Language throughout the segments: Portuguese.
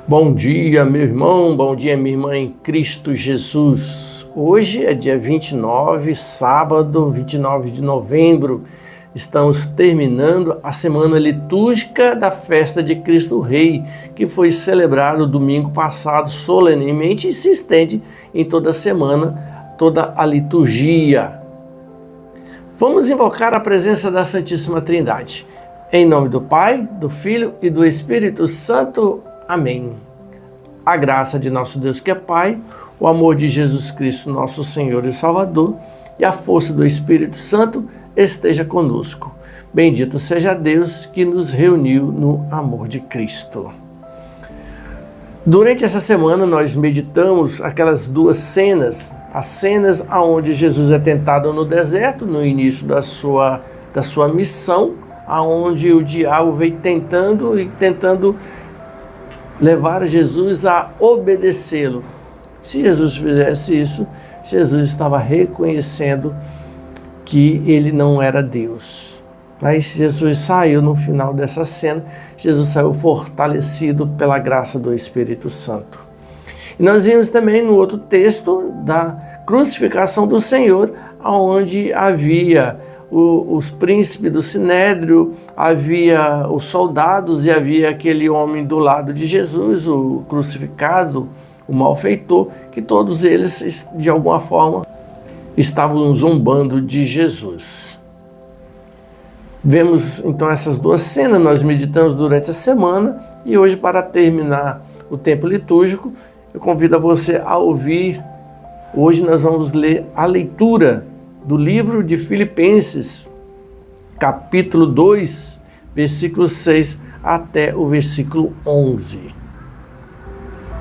Bom dia, meu irmão, bom dia, minha irmã em Cristo Jesus. Hoje é dia 29, sábado, 29 de novembro. Estamos terminando a semana litúrgica da festa de Cristo Rei, que foi celebrado domingo passado solenemente e se estende em toda a semana, toda a liturgia. Vamos invocar a presença da Santíssima Trindade. Em nome do Pai, do Filho e do Espírito Santo. Amém. A graça de nosso Deus que é Pai, o amor de Jesus Cristo, nosso Senhor e Salvador, e a força do Espírito Santo esteja conosco. Bendito seja Deus que nos reuniu no amor de Cristo. Durante essa semana nós meditamos aquelas duas cenas, as cenas onde Jesus é tentado no deserto, no início da sua missão, onde o diabo veio tentando levar Jesus a obedecê-lo. Se Jesus fizesse isso, Jesus estava reconhecendo que ele não era Deus. Mas Jesus saiu no final dessa cena, Jesus saiu fortalecido pela graça do Espírito Santo. E nós vimos também no outro texto da crucificação do Senhor, onde havia os príncipes do Sinédrio, havia os soldados e havia aquele homem do lado de Jesus, o crucificado, o malfeitor, que todos eles, de alguma forma, estavam zombando de Jesus. Vemos então essas duas cenas, nós meditamos durante a semana e hoje, para terminar o tempo litúrgico, eu convido a você a ouvir. Hoje nós vamos ler a leitura do livro de Filipenses, capítulo 2, versículo 6 até o versículo 11.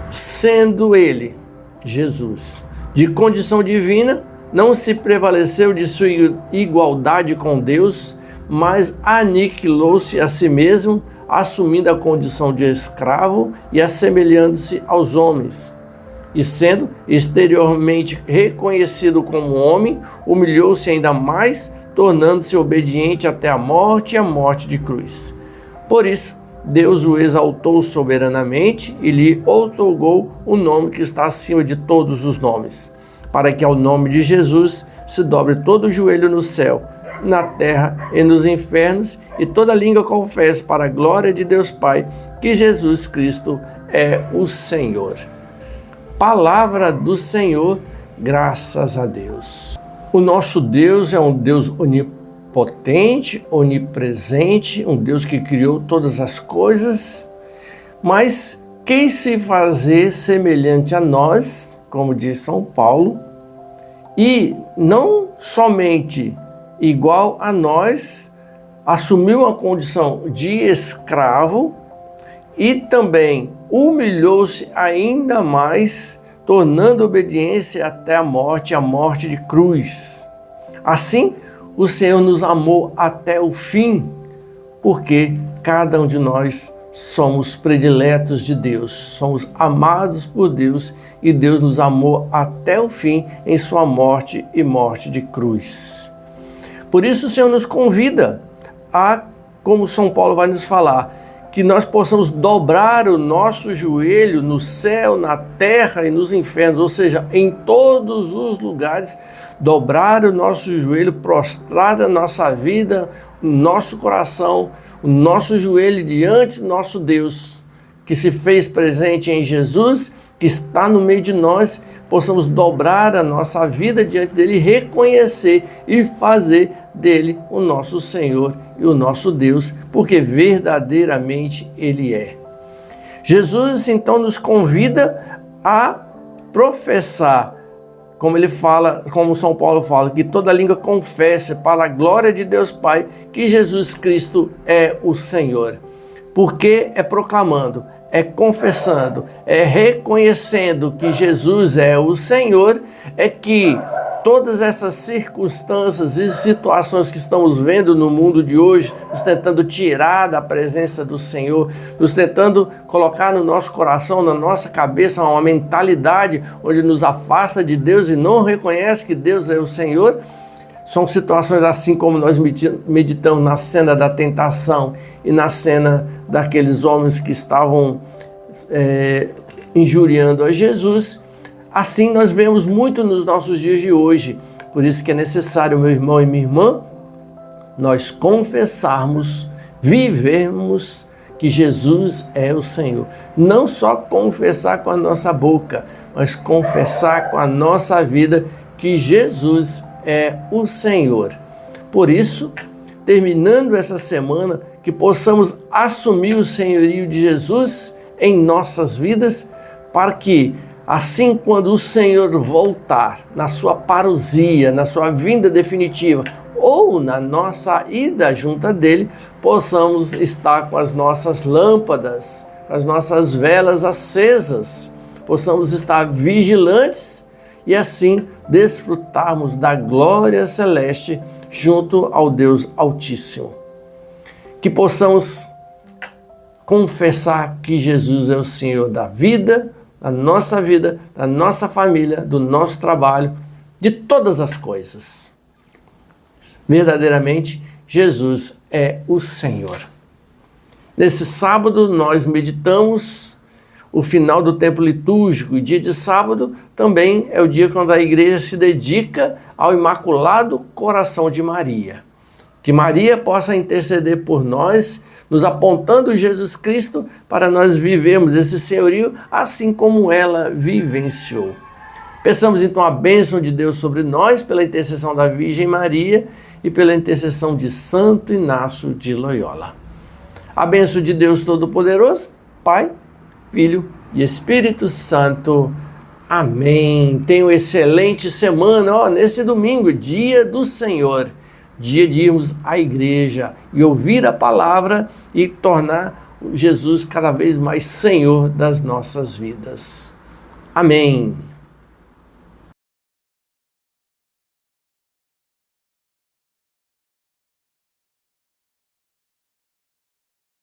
Sendo ele, Jesus, de condição divina, não se prevaleceu de sua igualdade com Deus, mas aniquilou-se a si mesmo, assumindo a condição de escravo e assemelhando-se aos homens. E sendo exteriormente reconhecido como homem, humilhou-se ainda mais, tornando-se obediente até a morte e a morte de cruz. Por isso, Deus o exaltou soberanamente e lhe outorgou o nome que está acima de todos os nomes, para que ao nome de Jesus se dobre todo o joelho no céu, na terra e nos infernos, e toda língua confesse para a glória de Deus Pai que Jesus Cristo é o Senhor. Palavra do Senhor, graças a Deus. O nosso Deus é um Deus onipotente, onipresente, um Deus que criou todas as coisas, mas quis se fazer semelhante a nós, como diz São Paulo, e não somente igual a nós, assumiu a condição de escravo e também humilhou-se ainda mais, tornando obediência até a morte de cruz. Assim, o Senhor nos amou até o fim, porque cada um de nós somos prediletos de Deus, somos amados por Deus e Deus nos amou até o fim em sua morte e morte de cruz. Por isso o Senhor nos convida a, como São Paulo vai nos falar, que nós possamos dobrar o nosso joelho no céu, na terra e nos infernos, ou seja, em todos os lugares, dobrar o nosso joelho, prostrar a nossa vida, o nosso coração, o nosso joelho diante do nosso Deus, que se fez presente em Jesus, que está no meio de nós, possamos dobrar a nossa vida diante dele, reconhecer e fazer dele o nosso Senhor e o nosso Deus, porque verdadeiramente ele é. Jesus então nos convida a professar, como ele fala, como São Paulo fala, que toda língua confesse para a glória de Deus Pai que Jesus Cristo é o Senhor. Porque é proclamando, é confessando, é reconhecendo que Jesus é o Senhor, é que todas essas circunstâncias e situações que estamos vendo no mundo de hoje, nos tentando tirar da presença do Senhor, nos tentando colocar no nosso coração, na nossa cabeça, uma mentalidade onde nos afasta de Deus e não reconhece que Deus é o Senhor, são situações assim como nós meditamos na cena da tentação e na cena daqueles homens que estavam injuriando a Jesus. Assim nós vemos muito nos nossos dias de hoje. Por isso que é necessário, meu irmão e minha irmã, nós confessarmos, vivermos que Jesus é o Senhor. Não só confessar com a nossa boca, mas confessar com a nossa vida que Jesus é o Senhor. Por isso, terminando essa semana, que possamos assumir o senhorio de Jesus em nossas vidas, para que, assim, quando o Senhor voltar, na sua parousia, na sua vinda definitiva, ou na nossa ida junto dele, possamos estar com as nossas lâmpadas, com as nossas velas acesas, possamos estar vigilantes e assim desfrutarmos da glória celeste junto ao Deus Altíssimo. Que possamos confessar que Jesus é o Senhor da vida, da nossa família, do nosso trabalho, de todas as coisas. Verdadeiramente, Jesus é o Senhor. Nesse sábado, nós meditamos o final do tempo litúrgico. E dia de sábado também é o dia quando a igreja se dedica ao Imaculado Coração de Maria. Que Maria possa interceder por nós, nos apontando Jesus Cristo para nós vivermos esse senhorio assim como ela vivenciou. Peçamos então a bênção de Deus sobre nós pela intercessão da Virgem Maria e pela intercessão de Santo Inácio de Loyola. A bênção de Deus Todo-Poderoso, Pai, Filho e Espírito Santo. Amém. Tenha uma excelente semana. Nesse domingo, dia do Senhor, dia de irmos à igreja e ouvir a palavra e tornar Jesus cada vez mais Senhor das nossas vidas. Amém.